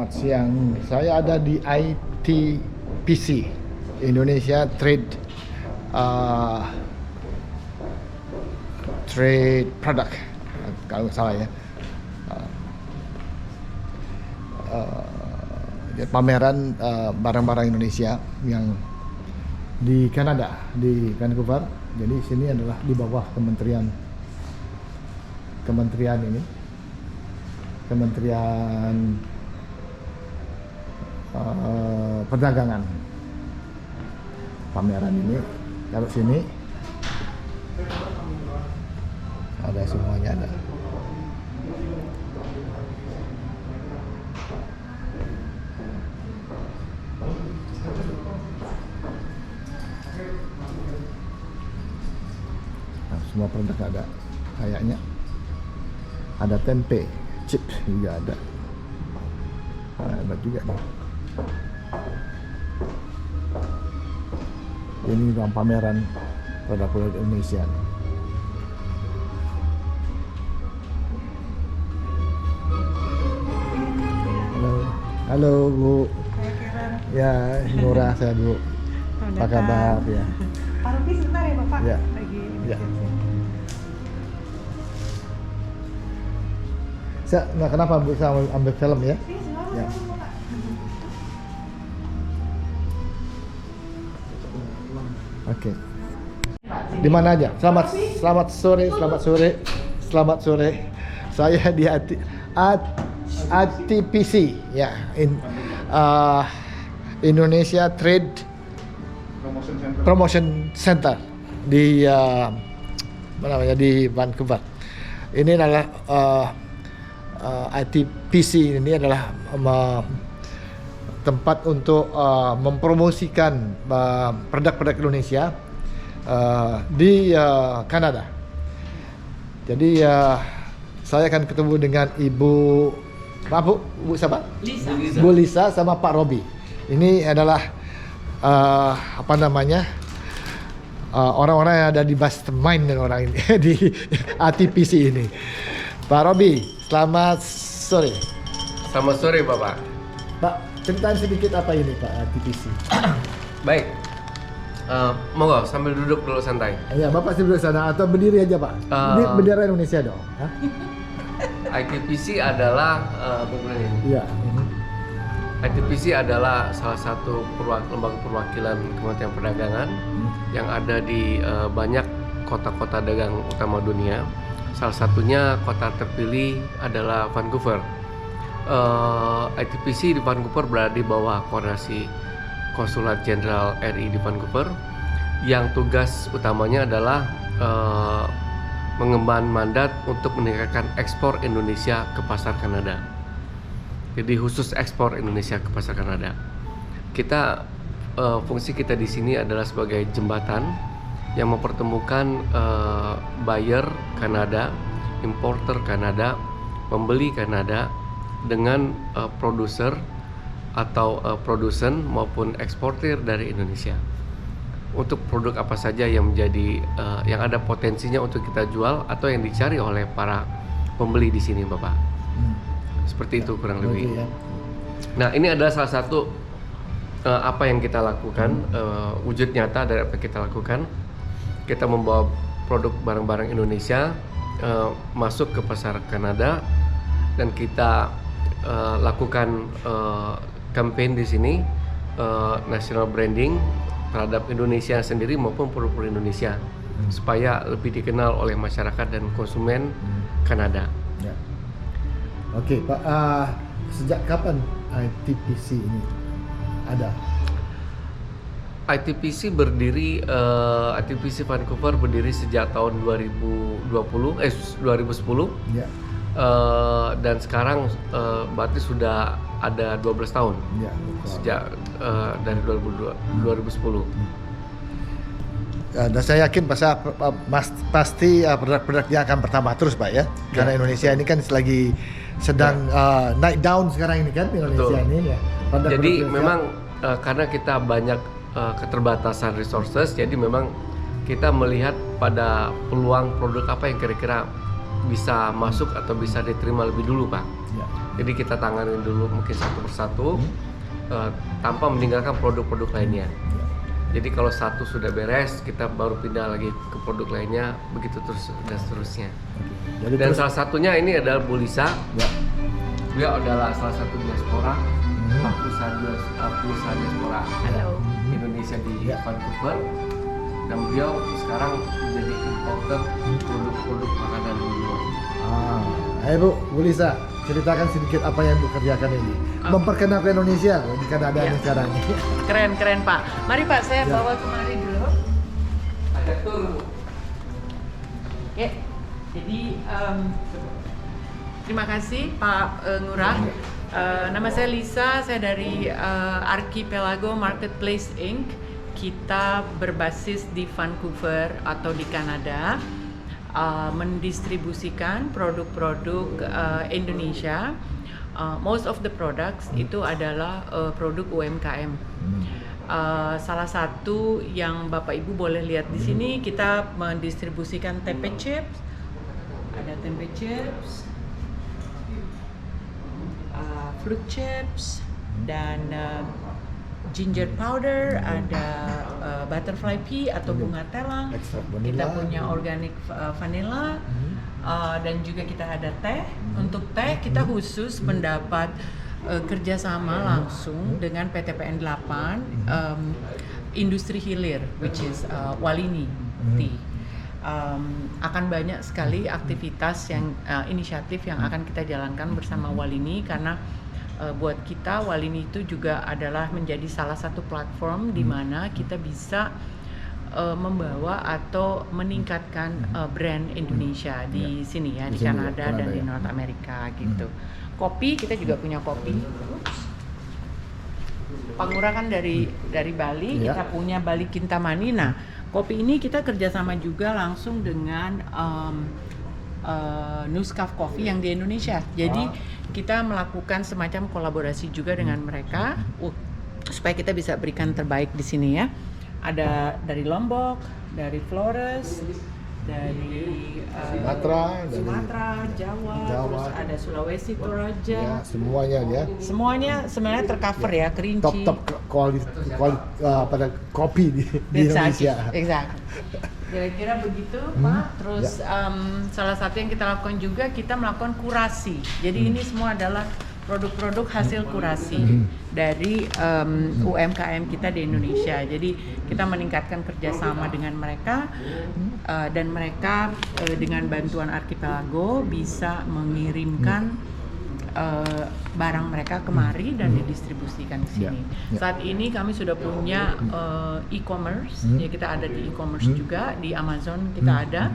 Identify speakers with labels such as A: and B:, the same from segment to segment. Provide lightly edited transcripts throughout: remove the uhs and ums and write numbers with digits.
A: Selamat siang. Saya ada di ITPC, Indonesia Trade Product, kalau nggak salah ya. Pameran barang-barang Indonesia yang di Kanada, di Vancouver. Jadi sini adalah di bawah Kementerian Perdagangan. Pameran ini, kalau sini ada semuanya ada. Nah, semua produk ada, kayaknya ada tempe, chips juga ada. Ada juga nih. Ini ruang pameran produk-produk Indonesia. Halo Bu. Ya, Nurah saya Bu. Apa kabar ya?
B: Pak Robi sebentar ya Bapak.
A: Ya.
B: Lagi.
A: Ya. Nah, kenapa Bu saya ambil film ya? Ya. Oke. Di mana aja? Selamat sore. Saya di ITPC ya, Indonesia Trade Promotion Center di di Vancouver. Ini adalah ITPC ini adalah tempat untuk mempromosikan produk-produk Indonesia di Kanada. Jadi saya akan ketemu dengan Bu siapa?
C: Lisa.
A: Bu Lisa sama Pak Robi. Ini adalah orang-orang yang ada di mastermind dan orang ini di ITPC ini. Pak Robi, selamat sore.
C: Selamat sore Bapak.
A: Pak, ceritain sedikit apa ini Pak ITPC.
C: Baik. Monggo sambil duduk dulu santai.
A: Ya, Bapak sih duduk sana atau berdiri aja Pak. Ini bendera Indonesia dong. Hah?
C: ITPC adalah
A: Iya.
C: ITPC adalah salah satu lembaga perwakilan Kementerian Perdagangan yang ada di banyak kota-kota dagang utama dunia. Salah satunya kota terpilih adalah Vancouver. ITPC di Vancouver berada di bawah koordinasi Konsulat Jenderal RI di Vancouver, yang tugas utamanya adalah mengemban mandat untuk meningkatkan ekspor Indonesia ke pasar Kanada. Jadi khusus ekspor Indonesia ke pasar Kanada. Fungsi kita di sini adalah sebagai jembatan yang mempertemukan buyer Kanada, importer Kanada, pembeli Kanada dengan produser atau produsen maupun eksportir dari Indonesia. Untuk produk apa saja yang menjadi yang ada potensinya untuk kita jual atau yang dicari oleh para pembeli di sini, Bapak. Seperti itu kurang lebih.
A: Ya.
C: Nah, ini adalah salah satu apa yang kita lakukan, wujud nyata dari apa yang kita lakukan. Kita membawa produk barang-barang Indonesia masuk ke pasar Kanada, dan kita lakukan campaign di sini, national branding terhadap Indonesia sendiri maupun produk-produk Indonesia supaya lebih dikenal oleh masyarakat dan konsumen Kanada.
A: Ya. Oke Pak, sejak kapan ITPC ini ada?
C: ITPC ITPC Vancouver berdiri sejak tahun 2010.
A: Ya.
C: Dan sekarang berarti sudah ada 12 tahun
A: Ya,
C: sejak dari 2010.
A: Dan saya yakin pasti produk-produknya akan bertambah terus Pak ya, karena Indonesia ini kan lagi sedang naik down sekarang ini kan Indonesia. Betul. Ini ya.
C: Jadi memang karena kita banyak keterbatasan resources, jadi memang kita melihat pada peluang produk apa yang kira-kira bisa masuk atau bisa diterima lebih dulu Pak.
A: Ya.
C: Jadi kita tanganin dulu mungkin satu persatu tanpa meninggalkan produk-produk lainnya. Jadi kalau satu sudah beres, kita baru pindah lagi ke produk lainnya, begitu terus dan seterusnya.
A: Jadi
C: Dan
A: terus,
C: salah satunya ini adalah Bu Lisa.
A: ya.
C: Dia adalah salah satu diaspora, perusahaan diaspora Indonesia di
A: Ya.
C: Vancouver. Dan beliau sekarang menjadi importer produk-produk makanan di luar.
A: Ayo Bu Lisa, ceritakan sedikit apa yang Bu kerjakan ini. Memperkenalkan Indonesia di Kanada
B: Ya.
A: ini sekarang.
B: Keren Pak. Mari Pak, saya
A: Ya.
B: bawa kemari dulu.
C: Ada tur.
B: Oke. Jadi terima kasih Pak Ngurah. Nama saya Lisa, saya dari Archipelago Marketplace Inc. Kita berbasis di Vancouver atau di Kanada, mendistribusikan produk-produk Indonesia. Most of the products itu adalah produk UMKM. Salah satu yang Bapak Ibu boleh lihat di sini, kita mendistribusikan tempe chips. Ada tempe chips, fruit chips, dan ginger powder, ada butterfly pea atau bunga telang.
A: Ekstrak
B: Kita
A: vanilla.
B: punya organic vanilla, dan juga kita ada teh. Untuk teh kita khusus mendapat kerjasama langsung dengan PTPN 8 industri hilir, which is Walini Tea. Akan banyak sekali aktivitas yang inisiatif yang akan kita jalankan bersama Walini, karena buat kita Walini itu juga adalah menjadi salah satu platform di mana kita bisa membawa atau meningkatkan brand Indonesia di sini ya, di
A: sini,
B: Kanada dan di
A: ya.
B: North America gitu. Kopi, kita juga punya kopi. Pak Ngurah kan dari Bali,
A: Ya.
B: kita punya Bali Kintamani. Nah, kopi ini kita kerjasama juga langsung dengan Nuskaf Coffee yang di Indonesia. Jadi kita melakukan semacam kolaborasi juga dengan mereka supaya kita bisa berikan terbaik di sini ya. Ada dari Lombok, dari Flores, dari Sumatera, Jawa, terus ada Sulawesi Toraja.
A: Ya, semuanya ya.
B: Semuanya sebenarnya tercover ya, Kerinci.
A: Top kualitas pada kopi di Indonesia.
B: Exactly. Kira-kira begitu, Pak. Terus salah satu yang kita lakukan juga, kita melakukan kurasi. Jadi ini semua adalah produk-produk hasil kurasi dari UMKM kita di Indonesia. Jadi kita meningkatkan kerjasama dengan mereka, dan mereka dengan bantuan Archipelago bisa mengirimkan barang mereka kemari dan didistribusikan di sini.
A: Ya.
B: Saat ini kami sudah punya e-commerce, ya kita ada di e-commerce juga, di Amazon kita ada,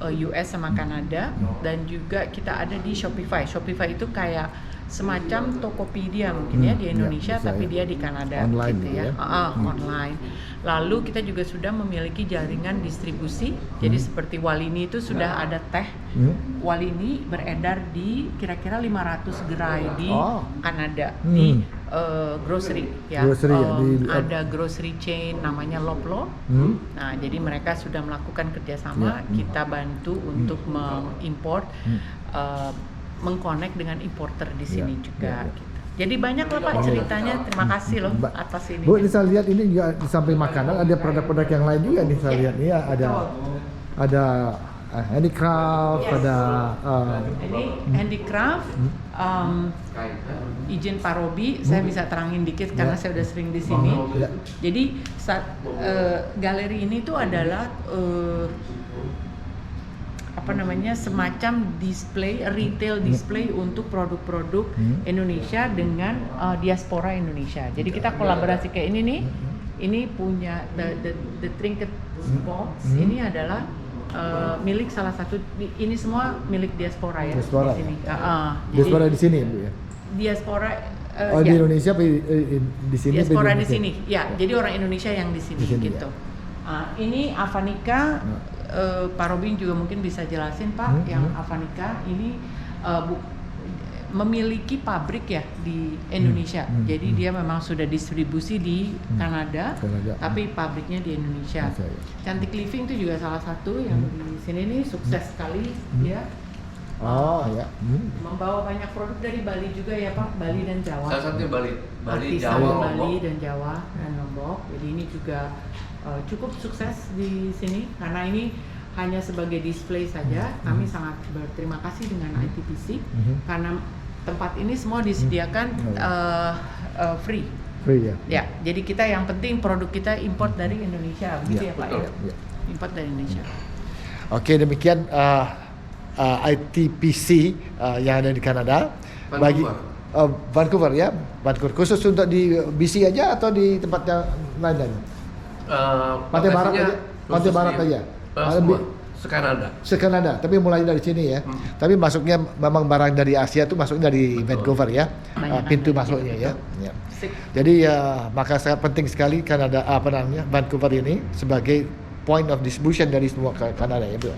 B: US sama Kanada, dan juga kita ada di Shopify. Shopify itu kayak semacam Tokopedia mungkin ya di Indonesia,
A: bisa
B: tapi
A: ya.
B: dia di Kanada
A: Online
B: gitu
A: gitu
B: ya,
A: ya.
B: online. Lalu kita juga sudah memiliki jaringan distribusi, jadi seperti Walini itu sudah ada teh. Walini beredar di kira-kira 500 gerai di Kanada, di grocery ya.
A: Grocery ya,
B: ada grocery chain namanya Loblaw. Nah, jadi mereka sudah melakukan kerjasama, kita bantu untuk mengimport, mengconnect dengan importer di sini juga. Gitu. Jadi banyak lah Pak ceritanya. Terima kasih loh atas ini.
A: Bu, saya lihat ini juga di samping makanan ada produk-produk yang lain juga nih, saya lihat nih ya, ada handicraft, ada
B: Ini handicraft, izin Pak Robi, saya bisa terangin dikit karena saya udah sering di sini. Jadi galeri ini tuh adalah semacam display, retail display untuk produk-produk Indonesia dengan diaspora Indonesia. Jadi kita kolaborasi kayak ini nih. Ini punya the trinket box. Ini adalah milik salah satu, ini semua milik diaspora ya.
A: Diaspora,
B: di sini.
A: diaspora di sini Bu ya.
B: Diaspora
A: Di
B: ya,
A: Indonesia di sini.
B: diaspora di sini. Ya, jadi orang Indonesia yang di sini,
A: Di sini,
B: gitu. Ini Avanica. Pak Robin juga mungkin bisa jelasin Pak, yang Avanica ini memiliki pabrik ya di Indonesia. Jadi dia memang sudah distribusi di Kanada, tapi pabriknya di Indonesia.
A: Ya.
B: Cantik Living itu juga salah satu yang di sini nih sukses sekali dia.
A: Oh ya.
B: membawa banyak produk dari Bali juga ya Pak, Bali dan Jawa.
C: Salah satunya Bali,
B: Artisan
C: Jawa,
B: Bali
C: Lombok.
B: dan Jawa dan Lombok. Jadi ini juga cukup sukses di sini karena ini hanya sebagai display saja. Kami sangat berterima kasih dengan ITPC karena tempat ini semua disediakan free.
A: Free ya.
B: Ya, jadi kita yang penting produk kita import dari Indonesia, begitu ya Pak ya?
A: Ya.
B: Import dari Indonesia.
A: Oke, demikian ITPC yang ada di Kanada.
C: Vancouver.
A: Vancouver ya, Vancouver. Khusus untuk di BC aja atau di tempat yang lain? Pantai Barat aja. Pantai Barat aja.
C: Semua, se-Kanada.
A: Se-Kanada, tapi mulai dari sini ya. Tapi masuknya memang barang dari Asia tuh masuknya dari Vancouver ya. Pintu masuknya ya. Ya.
B: Sip.
A: Jadi maka sangat penting sekali Kanada Vancouver ini sebagai point of distribution dari semua ke Kanada ya, Bu.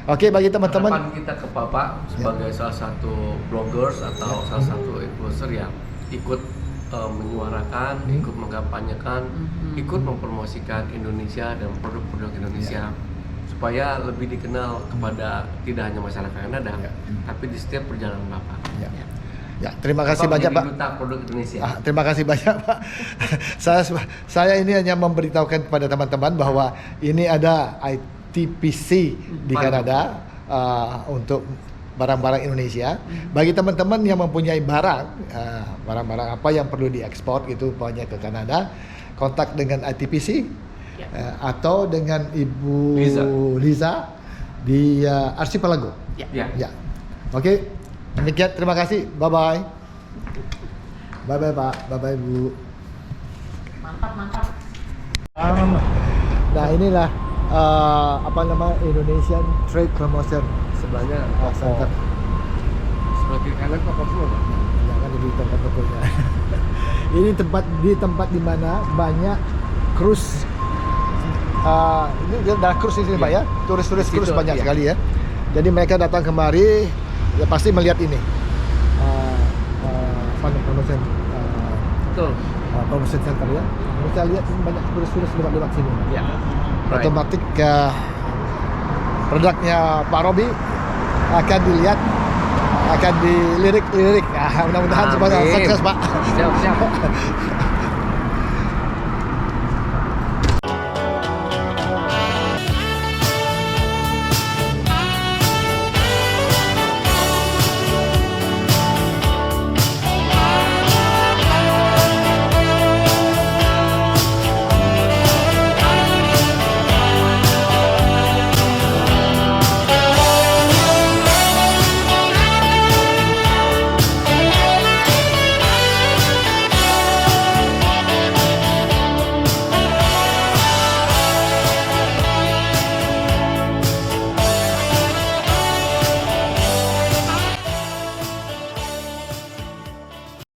A: Oke, bagi teman-teman,
C: Harapan kita ke Bapak sebagai salah satu bloggers atau salah satu influencer yang ikut menyuarakan, ikut mengkampanyekan, ikut mempromosikan Indonesia dan produk-produk Indonesia supaya lebih dikenal kepada tidak hanya masyarakat Kanada, tapi di setiap perjalanan Bapak.
A: ya, terima kasih
C: Bapak
A: banyak
C: menjadi
A: Pak.
C: duta produk Indonesia.
A: Terima kasih banyak Pak. saya ini hanya memberitahukan kepada teman-teman bahwa ini ada ITPC di Kanada untuk barang-barang Indonesia. Bagi teman-teman yang mempunyai barang-barang apa yang perlu diekspor itu banyak ke Kanada, kontak dengan ITPC atau dengan Ibu Liza di Archipelago.
B: Ya.
A: Ya. Oke. Demikian, terima kasih. Bye-bye. Bye-bye Pak. Bye-bye Bu.
B: Mantap.
A: Nah inilah Indonesian Trade Promotion
C: Sebelahnya
A: Center.
C: sebagai kanan toko semua, Pak.
A: Jangan di tempat tokonya. Ini tempat di mana banyak cruise. Ini adalah cruise di sini Pak ya. Turis-turis
C: Di situ,
A: cruise banyak
C: iya.
A: sekali ya. Jadi mereka datang kemari ya pasti melihat ini. Promotion
C: Betul.
A: Promotion Center ya. Kita lihat banyak turis-turis lewat sini.
C: Ya.
A: Otomatis produknya Pak Robi akan dilihat, akan dilirik. Mudah-mudahan semuanya sukses Pak.
C: Siap.